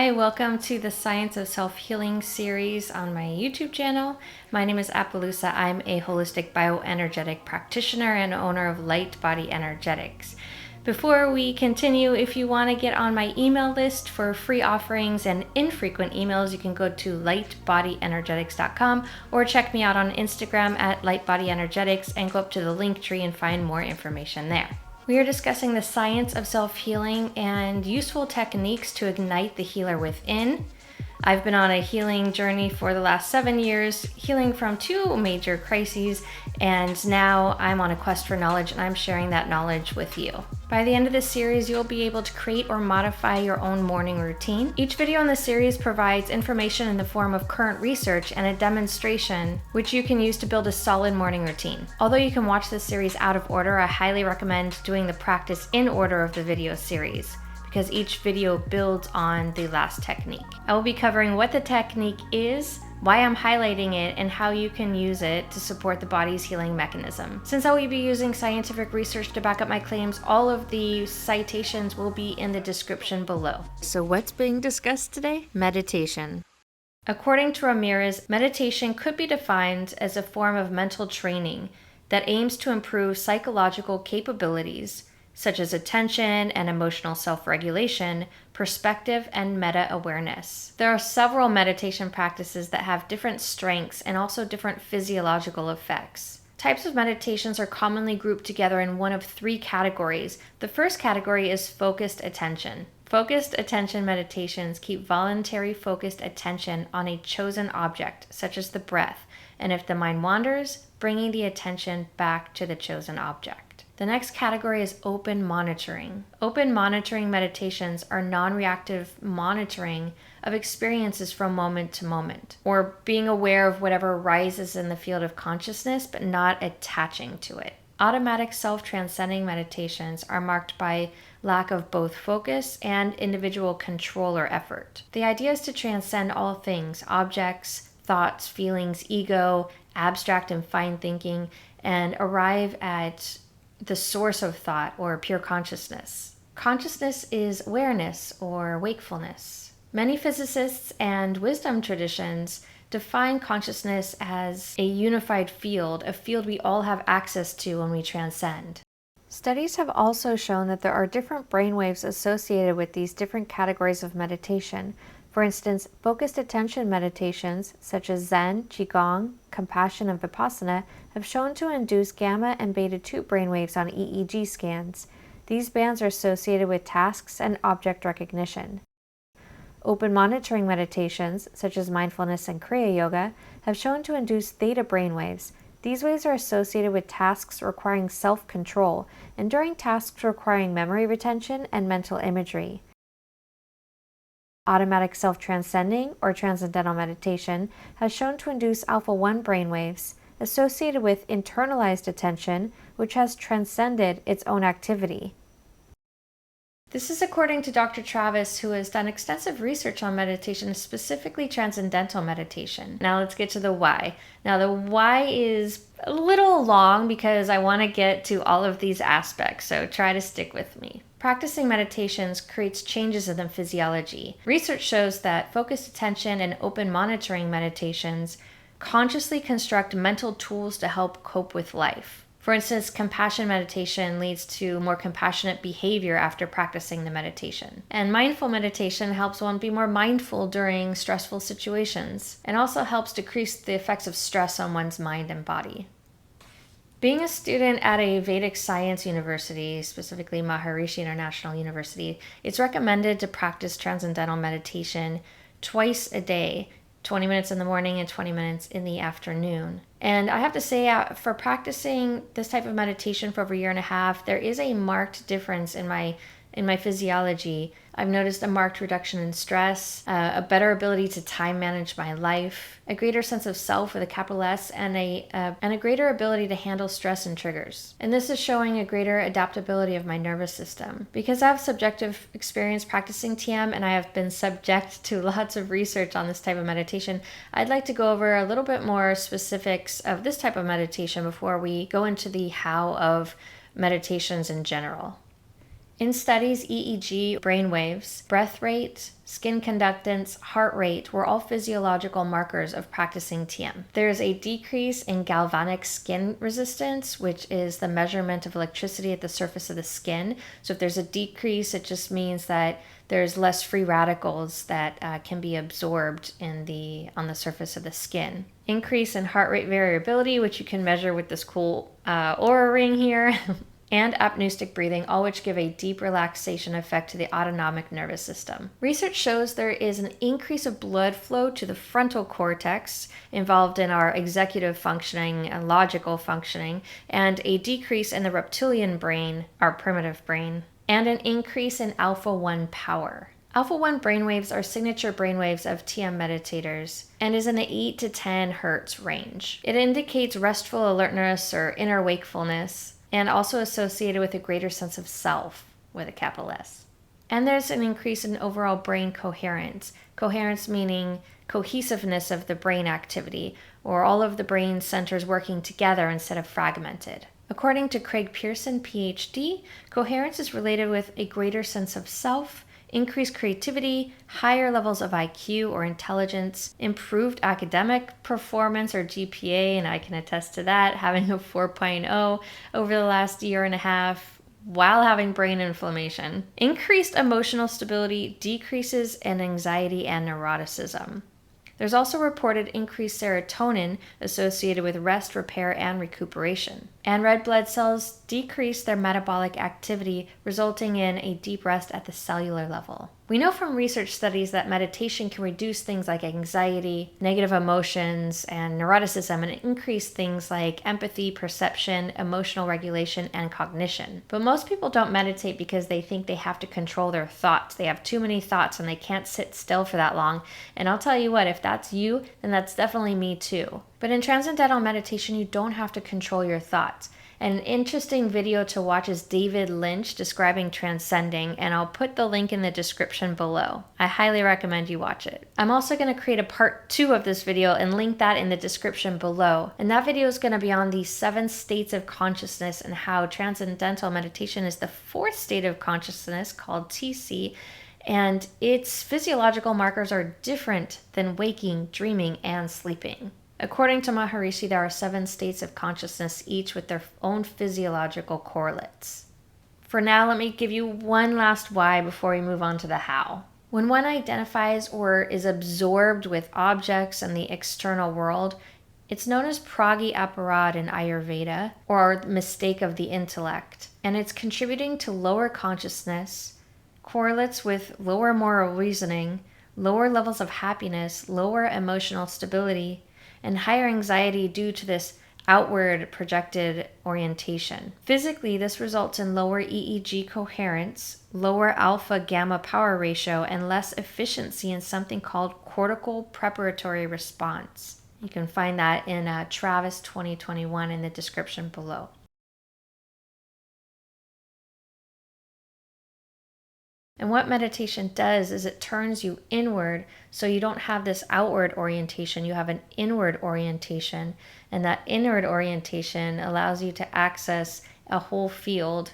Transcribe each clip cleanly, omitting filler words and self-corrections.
Hi, welcome to the Science of Self-Healing series on my YouTube channel. My name is Appelusa. I'm a holistic bioenergetic practitioner and owner of Light Body Energetics. Before we continue, if you want to get on my email list for free offerings and infrequent emails, you can go to lightbodyenergetics.com or check me out on Instagram at lightbodyenergetics and go up to the link tree and find more information there. We are discussing the science of self-healing and useful techniques to ignite the healer within. I've been on a healing journey for the last 7 years, healing from 2 major crises, and now I'm on a quest for knowledge and I'm sharing that knowledge with you. By the end of this series, you'll be able to create or modify your own morning routine. Each video in the series provides information in the form of current research and a demonstration, which you can use to build a solid morning routine. Although you can watch this series out of order, I highly recommend doing the practice in order of the video series, because each video builds on the last technique. I will be covering what the technique is, why I'm highlighting it, and how you can use it to support the body's healing mechanism. Since I will be using scientific research to back up my claims, all of the citations will be in the description below. So what's being discussed today? Meditation. According to Ramirez, meditation could be defined as a form of mental training that aims to improve psychological capabilities such as attention and emotional self-regulation, perspective, and meta-awareness. There are several meditation practices that have different strengths and also different physiological effects. Types of meditations are commonly grouped together in one of 3 categories. The first category is focused attention. Focused attention meditations keep voluntary focused attention on a chosen object, such as the breath, and if the mind wanders, bringing the attention back to the chosen object. The next category is open monitoring. Open monitoring meditations are non-reactive monitoring of experiences from moment to moment, or being aware of whatever arises in the field of consciousness, but not attaching to it. Automatic self-transcending meditations are marked by lack of both focus and individual control or effort. The idea is to transcend all things, objects, thoughts, feelings, ego, abstract and fine thinking, and arrive at the source of thought or pure consciousness. Consciousness is awareness or wakefulness. Many physicists and wisdom traditions define consciousness as a unified field, a field we all have access to when we transcend. Studies have also shown that there are different brainwaves associated with these different categories of meditation. For instance, focused attention meditations such as Zen, Qigong, Compassion, and Vipassana have shown to induce gamma and beta 2 brainwaves on EEG scans. These bands are associated with tasks and object recognition. Open monitoring meditations such as mindfulness and Kriya Yoga have shown to induce theta brainwaves. These waves are associated with tasks requiring self-control and during tasks requiring memory retention and mental imagery. Automatic self-transcending or transcendental meditation has shown to induce alpha-1 brainwaves associated with internalized attention, which has transcended its own activity. This is according to Dr. Travis, who has done extensive research on meditation, specifically transcendental meditation. Now let's get to the why. Now the why is a little long because I want to get to all of these aspects, so try to stick with me. Practicing meditations creates changes in the physiology. Research shows that focused attention and open monitoring meditations consciously construct mental tools to help cope with life. For instance, compassion meditation leads to more compassionate behavior after practicing the meditation. And mindful meditation helps one be more mindful during stressful situations and also helps decrease the effects of stress on one's mind and body. Being a student at a Vedic science university, specifically Maharishi International University, it's recommended to practice transcendental meditation twice a day, 20 minutes in the morning and 20 minutes in the afternoon. And I have to say, for practicing this type of meditation for over a year and a half, there is a marked difference in my physiology. I've noticed a marked reduction in stress, a better ability to time manage my life, a greater sense of self with a capital S, and a greater ability to handle stress and triggers. And this is showing a greater adaptability of my nervous system. Because I have subjective experience practicing TM and I have been subject to lots of research on this type of meditation, I'd like to go over a little bit more specifics of this type of meditation before we go into the how of meditations in general. In studies, EEG, brainwaves, breath rate, skin conductance, heart rate were all physiological markers of practicing TM. There is a decrease in galvanic skin resistance, which is the measurement of electricity at the surface of the skin. So if there's a decrease, it just means that there's less free radicals that can be absorbed on the surface of the skin. Increase in heart rate variability, which you can measure with this cool Oura ring here. And apneustic breathing, all which give a deep relaxation effect to the autonomic nervous system. Research shows there is an increase of blood flow to the frontal cortex involved in our executive functioning and logical functioning, and a decrease in the reptilian brain, our primitive brain, and an increase in alpha-1 power. Alpha-1 brainwaves are signature brainwaves of TM meditators and is in the 8 to 10 hertz range. It indicates restful alertness or inner wakefulness, and also associated with a greater sense of self with a capital S. And there's an increase in overall brain coherence. Coherence meaning cohesiveness of the brain activity, or all of the brain centers working together instead of fragmented. According to Craig Pearson, PhD, coherence is related with a greater sense of self, increased creativity, higher levels of IQ or intelligence, improved academic performance or GPA, and I can attest to that, having a 4.0 over the last year and a half while having brain inflammation. Increased emotional stability, decreases in anxiety and neuroticism. There's also reported increased serotonin associated with rest, repair, and recuperation. And red blood cells decrease their metabolic activity, resulting in a deep rest at the cellular level. We know from research studies that meditation can reduce things like anxiety, negative emotions, and neuroticism, and increase things like empathy, perception, emotional regulation, and cognition. But most people don't meditate because they think they have to control their thoughts. They have too many thoughts and they can't sit still for that long. And I'll tell you what, if that's you, then that's definitely me too. But in Transcendental meditation, you don't have to control your thoughts. And an interesting video to watch is David Lynch describing transcending, and I'll put the link in the description below. I highly recommend you watch it. I'm also going to create a part 2 of this video and link that in the description below. And that video is going to be on the 7 states of consciousness and how Transcendental meditation is the 4th state of consciousness called TC, and its physiological markers are different than waking, dreaming, and sleeping. According to Maharishi, there are 7 states of consciousness, each with their own physiological correlates. For now, let me give you one last why before we move on to the how. When one identifies or is absorbed with objects and the external world, it's known as Pragya Aparadh in Ayurveda, or mistake of the intellect, and it's contributing to lower consciousness, correlates with lower moral reasoning, lower levels of happiness, lower emotional stability, and higher anxiety due to this outward projected orientation. Physically, this results in lower EEG coherence, lower alpha-gamma power ratio, and less efficiency in something called cortical preparatory response. You can find that in Travis 2021 in the description below. And what meditation does is it turns you inward, so you don't have this outward orientation, you have an inward orientation, and that inward orientation allows you to access a whole field,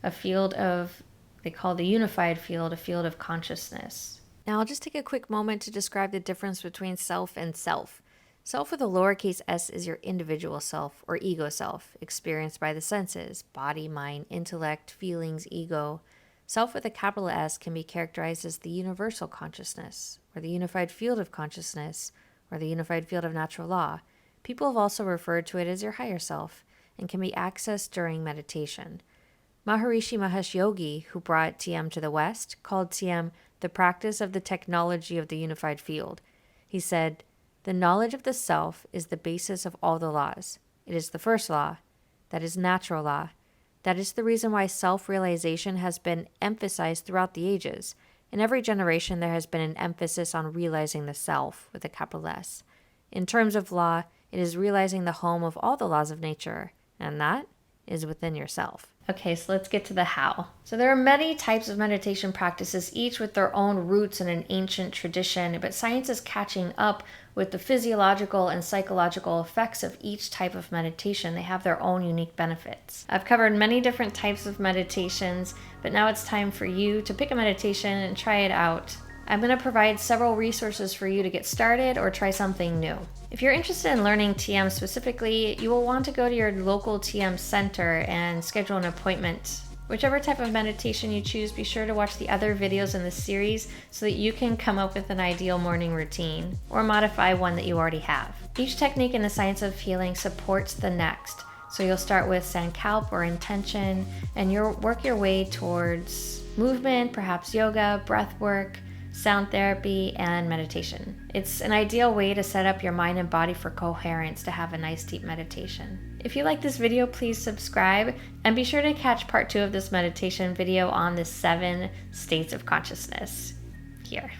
a field of, they call the unified field, a field of consciousness. Now I'll just take a quick moment to describe the difference between self and self. Self with a lowercase s is your individual self or ego self, experienced by the senses, body, mind, intellect, feelings, ego. Self with a capital S can be characterized as the universal consciousness, or the unified field of consciousness, or the unified field of natural law. People have also referred to it as your higher self, and can be accessed during meditation. Maharishi Mahesh Yogi, who brought TM to the West, called TM the practice of the technology of the unified field. He said, "The knowledge of the self is the basis of all the laws. It is the first law. That is natural law. That is the reason why self-realization has been emphasized throughout the ages. In every generation, there has been an emphasis on realizing the self with a capital S. In terms of law, it is realizing the home of all the laws of nature, and that is within yourself." Okay, so let's get to the how. So there are many types of meditation practices, each with their own roots in an ancient tradition, but science is catching up with the physiological and psychological effects of each type of meditation. They have their own unique benefits. I've covered many different types of meditations, but now it's time for you to pick a meditation and try it out. I'm going to provide several resources for you to get started or try something new. If you're interested in learning TM specifically, you will want to go to your local TM center and schedule an appointment. Whichever type of meditation you choose, be sure to watch the other videos in this series so that you can come up with an ideal morning routine or modify one that you already have. Each technique in the science of healing supports the next. So you'll start with sankalp or intention, and you'll work your way towards movement, perhaps yoga, breath work, sound therapy, and meditation. It's an ideal way to set up your mind and body for coherence to have a nice deep meditation. If you like this video, please subscribe and be sure to catch part 2 of this meditation video on the 7 states of consciousness here.